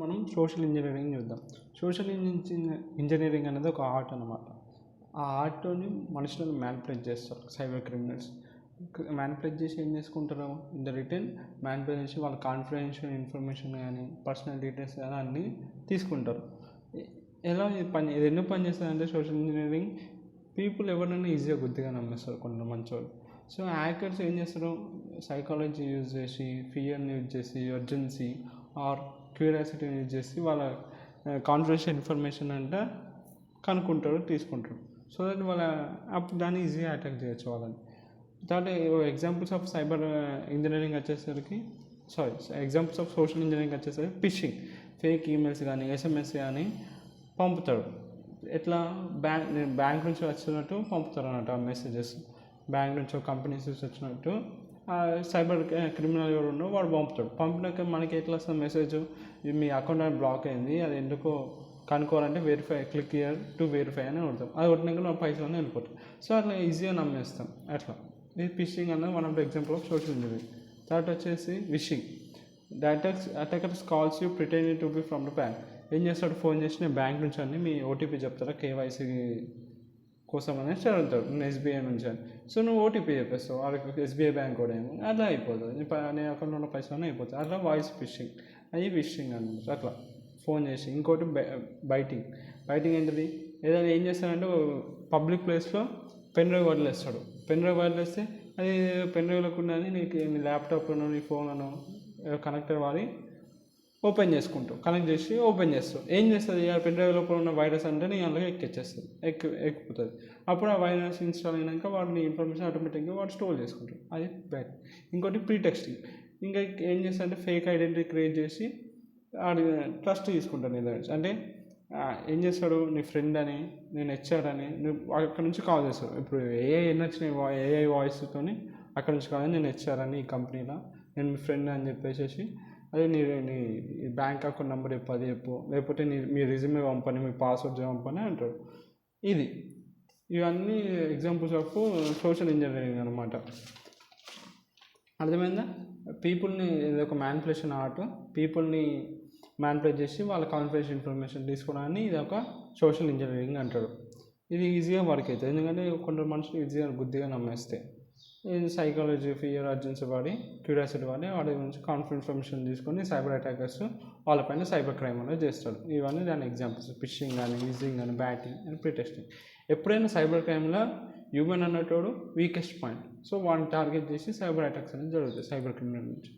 మనం social engineering చూద్దాం. Social engineering అనేది ఒక ఆర్ట్ అనమాట. ఆ ఆర్ట్ని మనుషులను మ్యానిపులేట్ చేస్తారు సైబర్ క్రిమినల్స్. మ్యానిపులేట్ చేసి ఏం చేసుకుంటారు, ఇన్ ద రిటర్న్ మ్యానిపులేట్ చేసి వాళ్ళ కాన్ఫిడెన్షియల్ ఇన్ఫర్మేషన్ కానీ పర్సనల్ డీటెయిల్స్ కానీ అన్నీ తీసుకుంటారు. ఎలా ఇది ఎందుకు పనిచేస్తుంది సోషల్ ఇంజనీరింగ్, పీపుల్ ఎవరైనా ఈజీగా గుద్దిగా నమ్మేస్తారు కొంత మంచోళ్ళు. సో హ్యాకర్స్ ఏం చేస్తారు, సైకాలజీ యూజ్ చేసి, ఫియర్ని యూజ్ చేసి, అర్జెన్సీ ఆర్ క్యూరియాసిటీని యూజ్ చేసి వాళ్ళ కాన్ఫిడెన్షియల్ ఇన్ఫర్మేషన్ అంటే కనుక్కుంటారు, తీసుకుంటారు. సో దట్ వాళ్ళ అప్పుడు దాన్ని ఈజీగా అటాక్ చేయొచ్చు వాళ్ళని. తర్వాత ఎగ్జాంపుల్స్ ఆఫ్ సైబర్ ఇంజనీరింగ్ వచ్చేసరికి ఎగ్జాంపుల్స్ ఆఫ్ సోషల్ ఇంజనీరింగ్ వచ్చేసరికి ఫిషింగ్, ఫేక్ ఈమెయిల్స్ కానీ ఎస్ఎంఎస్ కానీ పంపుతాడు. ఎట్లా బ్యాంక్ నుంచి వచ్చినట్టు పంపుతారు అన్నట్టు ఆ మెసేజెస్, బ్యాంక్ నుంచి కంపెనీస్ నుంచి వచ్చినట్టు సైబర్ క్రిమినల్ ఎవరు ఉన్నో వాడు పంపుతాడు. పంపినాక మనకి ఎట్లా వస్తుంది మెసేజ్, మీ అకౌంట్ అనేది బ్లాక్ అయింది, అది ఎందుకో కనుక్కోవాలంటే verify, click here to verify అని కొడతాం. అది కొట్టినాక నా పైసలు వెళ్ళిపోతాయి. సో అట్లా ఈజీగా నమ్మేస్తాం. అట్లా ఇది ఫిషింగ్ అన్నది one of the example of social engineering. Third వచ్చేసి vishing. The attackers calls you pretending to be from the bank. ఏం చేస్తాడు, ఫోన్ చేసి నేను బ్యాంక్ నుంచి అని మీ ఓటీపీ చెప్తారా కేవైసీ కోసం అనేసి అడుగుతాడు, నేను ఎస్బీఐ నుంచి అని. సో నువ్వు ఓటీపీ చెప్పేస్తావు, వాళ్ళకి ఎస్బీఐ బ్యాంక్ కూడా ఏమో అట్లా అయిపోతుంది, నీ అకౌంట్లో ఉన్న పైసలు అయిపోతుంది. అట్లా వాయిస్ ఫిషింగ్, అది ఫిషింగ్ అనమాట. అట్లా ఫోన్ చేసి. ఇంకోటి బైటింగ్ ఏంటిది, ఏదైనా ఏం చేస్తాడంటే పబ్లిక్ ప్లేస్లో పెన్ డ్రైవ్ వదిలేస్తాడు. పెన్ డ్రైవ్ వదిలేస్తే అది పెన్ డ్రైవ్లోకి ఉన్నది నీకు నీ ల్యాప్టాప్లోనో నీ ఫోన్లోనో కనెక్టర్ వాడి ఓపెన్ చేసుకుంటావు, కనెక్ట్ చేసి ఓపెన్ చేస్తావు. ఏం చేస్తుంది, ఆ పెన్ డ్రైవ్ లోపల ఉన్న వైరస్ అంటే నీ అందులో ఎక్కిచ్చేస్తుంది, ఎక్కిపోతుంది. అప్పుడు ఆ వైరస్ ఇన్స్టాల్ అయినాక వాడు నీ ఇన్ఫర్మేషన్ ఆటోమేటిక్గా వాడు స్టోర్ చేసుకుంటాడు. అది బ్యాడ్. ఇంకోటి ప్రీటెక్స్టింగ్. ఇంకా ఏం చేస్తాడంటే ఫేక్ ఐడెంటిటీ క్రియేట్ చేసి వాడు ట్రస్ట్ తీసుకుంటాడు నీ దగ్గర. అంటే ఏం చేస్తాడు, నీ ఫ్రెండ్ అని, నేను హెచ్ఆర్ అని, నువ్వు అక్కడ నుంచి కాల్ చేస్తాడు. ఇప్పుడు ఏఐ వచ్చినాయి, ఏఐ వాయిస్తో అక్కడ నుంచి కాల్, నేను హెచ్ఆర్ అని ఈ కంపెనీలో, నేను మీ ఫ్రెండ్ అని చెప్పేసి అదే నీ బ్యాంక్ అకౌంట్ నెంబర్ చెప్పు, అది చెప్పు, లేకపోతే మీ రిజ్యూమే పంపని, మీ పాస్వర్డ్ పంపని అంటాడు. ఇవన్నీ ఎగ్జాంపుల్స్ ఆఫ్ సోషల్ ఇంజనీరింగ్ అనమాట. అర్థమైందా? పీపుల్ని, ఇది ఒక మ్యానిపులేషన్ ఆర్ట్, పీపుల్ని మ్యానిపులేట్ చేసి వాళ్ళ కాన్ఫిడెన్షియల్ ఇన్ఫర్మేషన్ తీసుకోవడాన్ని ఇది ఒక సోషల్ ఇంజనీరింగ్ అంటాడు. ఇది ఈజీగా వర్క్ అవుతుంది, ఎందుకంటే కొందరు మనుషులు ఈజీగా గుద్దిగా నమ్మేస్తాయి. ఇది సైకాలజీ, ఫియర్, అర్జెన్సీ వాడి, క్యూరియాసిటీ వాడి గురించి కాన్ఫిడెన్స్ ఇన్ఫర్మేషన్ తీసుకొని సైబర్ అటాకర్స్ వాళ్ళపైన సైబర్ క్రైమ్ అనేది చేస్తాడు. ఇవన్నీ దాని ఎగ్జాంపుల్స్. ఫిషింగ్ కానీ, యూజింగ్ కానీ, బ్యాటింగ్ అండ్ ప్రీటెస్టింగ్. ఎప్పుడైనా సైబర్ క్రైమ్లో హ్యూమన్ అన్నట్టు వీకెస్ట్ పాయింట్. సో వాడిని టార్గెట్ చేసి సైబర్ అటాక్స్ అనేది జరుగుతాయి సైబర్ క్రిమినల్ నుంచి.